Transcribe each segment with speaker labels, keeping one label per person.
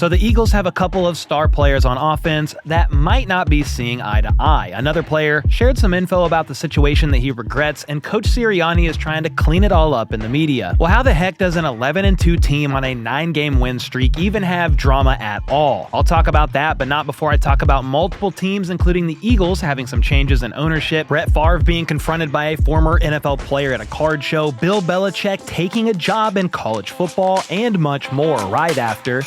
Speaker 1: So the Eagles have a couple of star players on offense that might not be seeing eye to eye. Another player shared some info about the situation that he regrets, and Coach Sirianni is trying to clean it all up in the media. Well, how the heck does an 11-2 team on a 9-game win streak even have drama at all? I'll talk about that, but not before I talk about multiple teams, including the Eagles having some changes in ownership, Brett Favre being confronted by a former NFL player at a card show, Bill Belichick taking a job in college football, and much more right after.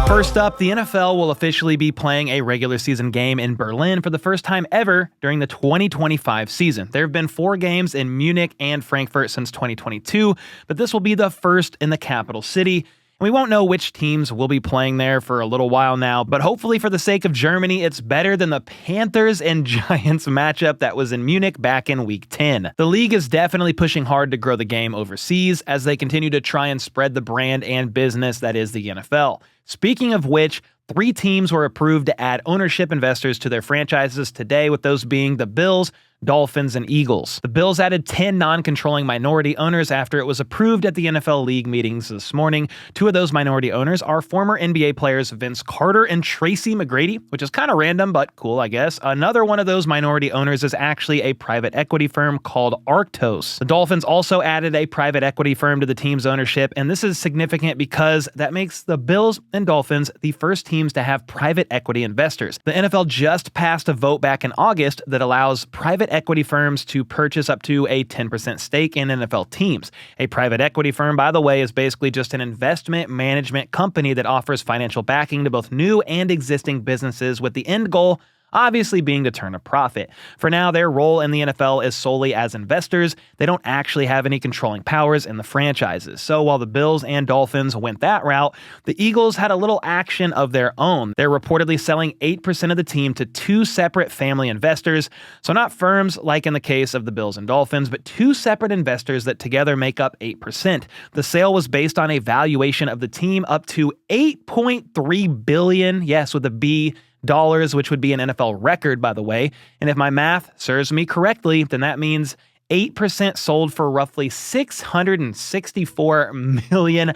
Speaker 1: First up, the NFL will officially be playing a regular season game in Berlin for the first time ever during the 2025 season. There have been 4 games in Munich and Frankfurt since 2022, but this will be the first in the capital city. We won't know which teams will be playing there for a little while now, but hopefully for the sake of Germany, it's better than the Panthers and Giants matchup that was in Munich back in Week 10. The league is definitely pushing hard to grow the game overseas as they continue to try and spread the brand and business that is the NFL. Speaking of which, 3 teams were approved to add ownership investors to their franchises today, with those being the Bills, Dolphins, and Eagles. The Bills added 10 non-controlling minority owners after it was approved at the NFL league meetings this morning. 2 of those minority owners are former NBA players Vince Carter and Tracy McGrady, which is kind of random, but cool, I guess. Another one of those minority owners is actually a private equity firm called Arctos. The Dolphins also added a private equity firm to the team's ownership, and this is significant because that makes the Bills and Dolphins the first teams to have private equity investors. The NFL just passed a vote back in August that allows private equity firms to purchase up to a 10% stake in NFL teams. A private equity firm, by the way, is basically just an investment management company that offers financial backing to both new and existing businesses, with the end goal obviously being to turn a profit. For now, their role in the NFL is solely as investors. They don't actually have any controlling powers in the franchises. So while the Bills and Dolphins went that route, the Eagles had a little action of their own. They're reportedly selling 8% of the team to 2 separate family investors. So not firms like in the case of the Bills and Dolphins, but 2 separate investors that together make up 8%. The sale was based on a valuation of the team up to $8.3 billion, yes, with a B, dollars, which would be an NFL record, by the way. And if my math serves me correctly, then that means 8% sold for roughly $664 million.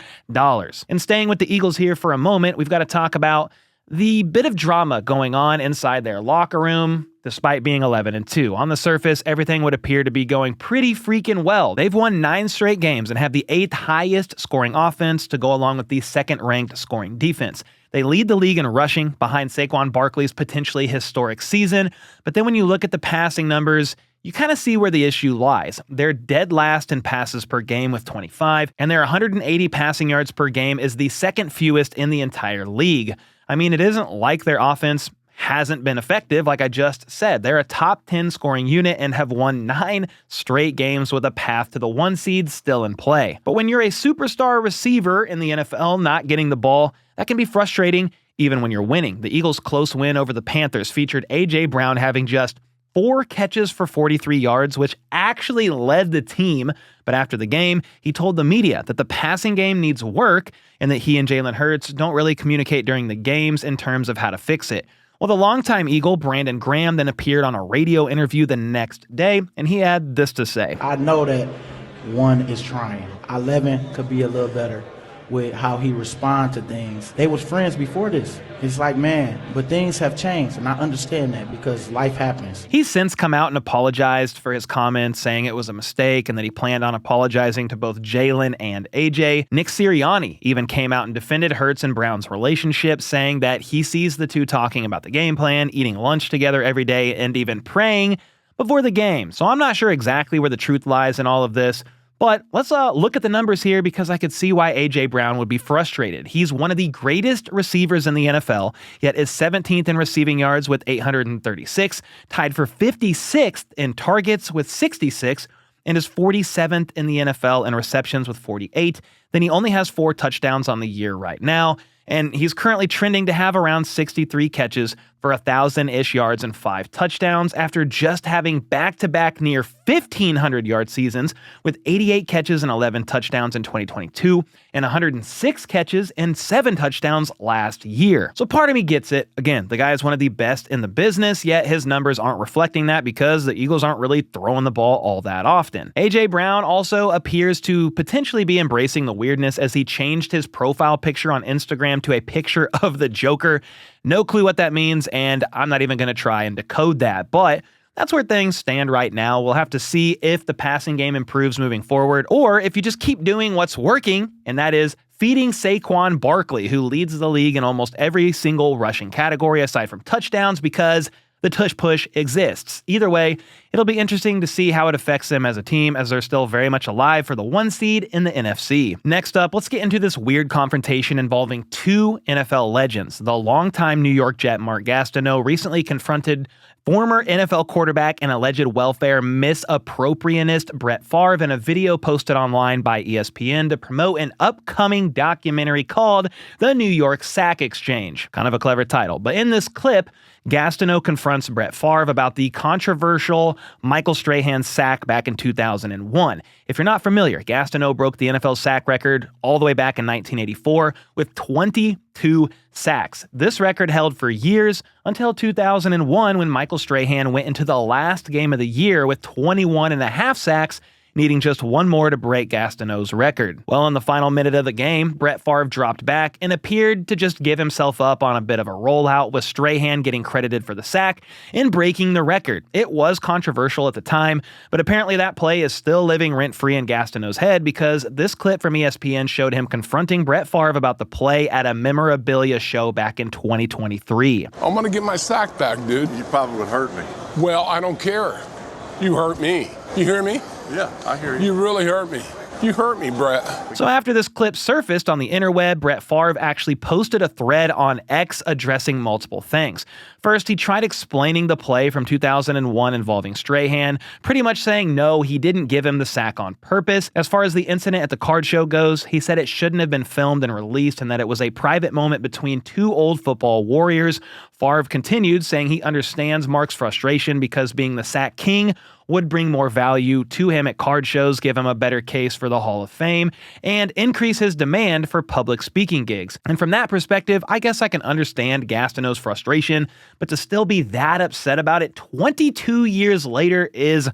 Speaker 1: And staying with the Eagles here for a moment, we've got to talk about the bit of drama going on inside their locker room. Despite being 11-2. On the surface, everything would appear to be going pretty freaking well. They've won 9 straight games and have the 8th highest scoring offense to go along with the 2nd-ranked scoring defense. They lead the league in rushing behind Saquon Barkley's potentially historic season, but then when you look at the passing numbers, you kind of see where the issue lies. They're dead last in passes per game with 25, and their 180 passing yards per game is the 2nd fewest in the entire league. I mean, it isn't like their offense hasn't been effective, like I just said. They're a top 10 scoring unit and have won 9 straight games with a path to the 1 seed still in play. But when you're a superstar receiver in the NFL not getting the ball, that can be frustrating even when you're winning. The Eagles' close win over the Panthers featured A.J. Brown having just 4 catches for 43 yards, which actually led the team. But after the game, he told the media that the passing game needs work and that he and Jalen Hurts don't really communicate during the games in terms of how to fix it. Well, the longtime Eagle, Brandon Graham, then appeared on a radio interview the next day, and he had this to say.
Speaker 2: I know that one is trying. 11 could be a little better with how he responds to things. They was friends before this. It's like, man, but things have changed, and I understand that because life happens.
Speaker 1: He's since come out and apologized for his comments, saying it was a mistake and that he planned on apologizing to both Jalen and AJ. Nick Sirianni even came out and defended Hurts and Brown's relationship, saying that he sees the two talking about the game plan, eating lunch together every day, and even praying before the game. So I'm not sure exactly where the truth lies in all of this, but let's look at the numbers here because I could see why A.J. Brown would be frustrated. He's one of the greatest receivers in the NFL, yet is 17th in receiving yards with 836, tied for 56th in targets with 66, and is 47th in the NFL in receptions with 48. Then he only has 4 touchdowns on the year right now, and he's currently trending to have around 63 catches for 1,000-ish yards and 5 touchdowns after just having back-to-back near 1,500-yard seasons with 88 catches and 11 touchdowns in 2022 and 106 catches and 7 touchdowns last year. So part of me gets it. Again, the guy is one of the best in the business, yet his numbers aren't reflecting that because the Eagles aren't really throwing the ball all that often. A.J. Brown also appears to potentially be embracing the weirdness as he changed his profile picture on Instagram to a picture of the Joker. No clue what that means, and I'm not even going to try and decode that, but that's where things stand right now. We'll have to see if the passing game improves moving forward, or if you just keep doing what's working, and that is feeding Saquon Barkley, who leads the league in almost every single rushing category aside from touchdowns, because the tush push exists. Either way, it'll be interesting to see how it affects them as a team, as they're still very much alive for the 1 seed in the NFC. Next up, let's get into this weird confrontation involving 2 NFL legends. The longtime New York Jet Mark Gastineau recently confronted former NFL quarterback and alleged welfare misappropriationist Brett Favre in a video posted online by ESPN to promote an upcoming documentary called The New York Sack Exchange. Kind of a clever title. But in this clip, Gastineau confronts Brett Favre about the controversial Michael Strahan sack back in 2001. If you're not familiar, Gastineau broke the NFL sack record all the way back in 1984 with 22 sacks. This record held for years until 2001 when Michael Strahan went into the last game of the year with 21.5 sacks, needing just one more to break Gastineau's record. Well, in the final minute of the game, Brett Favre dropped back and appeared to just give himself up on a bit of a rollout, with Strahan getting credited for the sack and breaking the record. It was controversial at the time, but apparently that play is still living rent-free in Gastineau's head, because this clip from ESPN showed him confronting Brett Favre about the play at a memorabilia show back in 2023.
Speaker 3: I'm gonna get my sack back, dude.
Speaker 4: You probably would hurt me.
Speaker 3: Well, I don't care. You hurt me. You hear me?
Speaker 4: Yeah, I hear you.
Speaker 3: You really hurt me. You hurt me, Brett.
Speaker 1: So after this clip surfaced on the interweb, Brett Favre actually posted a thread on X addressing multiple things. First, he tried explaining the play from 2001 involving Strahan, pretty much saying no, he didn't give him the sack on purpose. As far as the incident at the card show goes, he said it shouldn't have been filmed and released, and that it was a private moment between 2 old football warriors. Favre continued, saying he understands Mark's frustration because being the sack king would bring more value to him at card shows, give him a better case for the Hall of Fame, and increase his demand for public speaking gigs. And from that perspective, I guess I can understand Gastineau's frustration, but to still be that upset about it 22 years later is,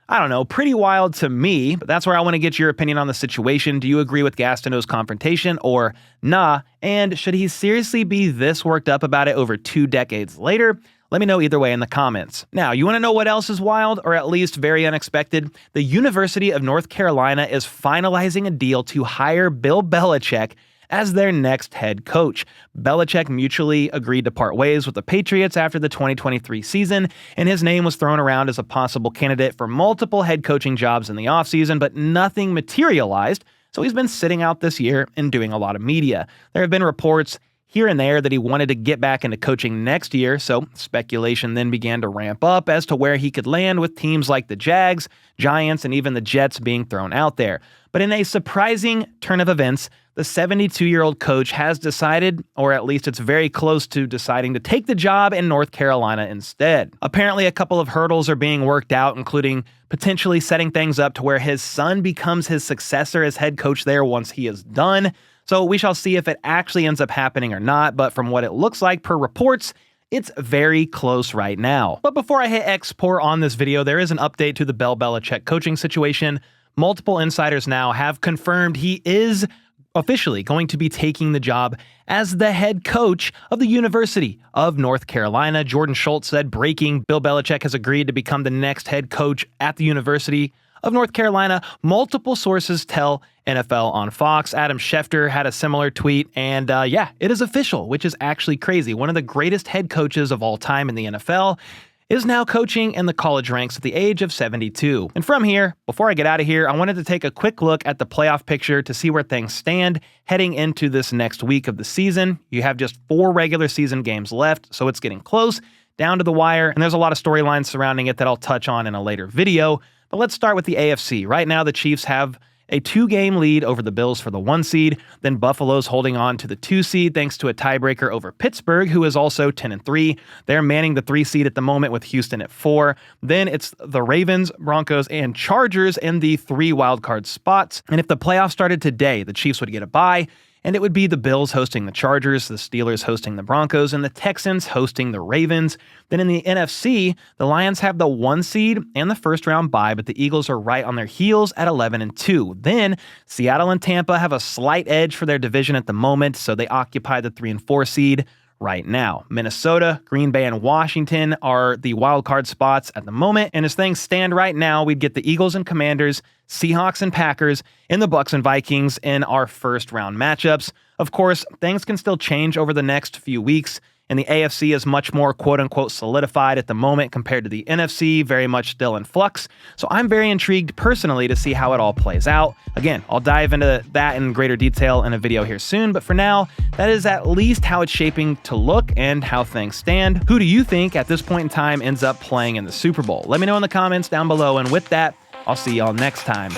Speaker 1: I don't know, pretty wild to me. But that's where I want to get your opinion on the situation. Do you agree with Gastineau's confrontation or nah? And should he seriously be this worked up about it over 2 decades later? Let me know either way in the comments. Now, you want to know what else is wild, or at least very unexpected? The University of North Carolina is finalizing a deal to hire Bill Belichick as their next head coach. Belichick mutually agreed to part ways with the Patriots after the 2023 season, and his name was thrown around as a possible candidate for multiple head coaching jobs in the offseason, but nothing materialized, so he's been sitting out this year and doing a lot of media. There have been reports here and there that he wanted to get back into coaching next year, so speculation then began to ramp up as to where he could land, with teams like the Jags, Giants, and even the Jets being thrown out there. But in a surprising turn of events, the 72-year-old coach has decided, or at least it's very close to deciding, to take the job in North Carolina instead. Apparently, a couple of hurdles are being worked out, including potentially setting things up to where his son becomes his successor as head coach there once he is done. So we shall see if it actually ends up happening or not, but from what it looks like per reports, it's very close right now. But before I hit export on this video, there is an update to the Bill Belichick coaching situation. Multiple insiders now have confirmed he is officially going to be taking the job as the head coach of the University of North Carolina. Jordan Schultz said, breaking, Bill Belichick has agreed to become the next head coach at the University of North Carolina. Multiple sources tell NFL on Fox. Adam Schefter had a similar tweet, and yeah, it is official, which is actually crazy. One of the greatest head coaches of all time in the NFL is now coaching in the college ranks at the age of 72. And from here, before I get out of here, I wanted to take a quick look at the playoff picture to see where things stand heading into this next week of the season. You have just 4 regular season games left, so it's getting close, down to the wire, and there's a lot of storylines surrounding it that I'll touch on in a later video. But let's start with the AFC. Right now, the Chiefs have a 2-game lead over the Bills for the 1 seed. Then Buffalo's holding on to the 2 seed thanks to a tiebreaker over Pittsburgh, who is also 10-3. They're manning the 3 seed at the moment with Houston at 4. Then it's the Ravens, Broncos, and Chargers in the 3 wildcard spots. And if the playoffs started today, the Chiefs would get a bye, and it would be the Bills hosting the Chargers, the Steelers hosting the Broncos, and the Texans hosting the Ravens. Then in the NFC, the Lions have the 1 seed and the first round bye, but the Eagles are right on their heels at 11-2. Then Seattle and Tampa have a slight edge for their division at the moment, so they occupy the 3 and 4 seed right now. Minnesota, Green Bay, and Washington are the wild card spots at the moment, and as things stand right now, we'd get the Eagles and Commanders, Seahawks and Packers, and the Bucs and Vikings in our first round matchups. Of course, things can still change over the next few weeks, and the AFC is much more quote-unquote solidified at the moment compared to the NFC, very much still in flux. So I'm very intrigued personally to see how it all plays out. Again, I'll dive into that in greater detail in a video here soon, but for now, that is at least how it's shaping to look and how things stand. Who do you think at this point in time ends up playing in the Super Bowl? Let me know in the comments down below, and with that, I'll see y'all next time.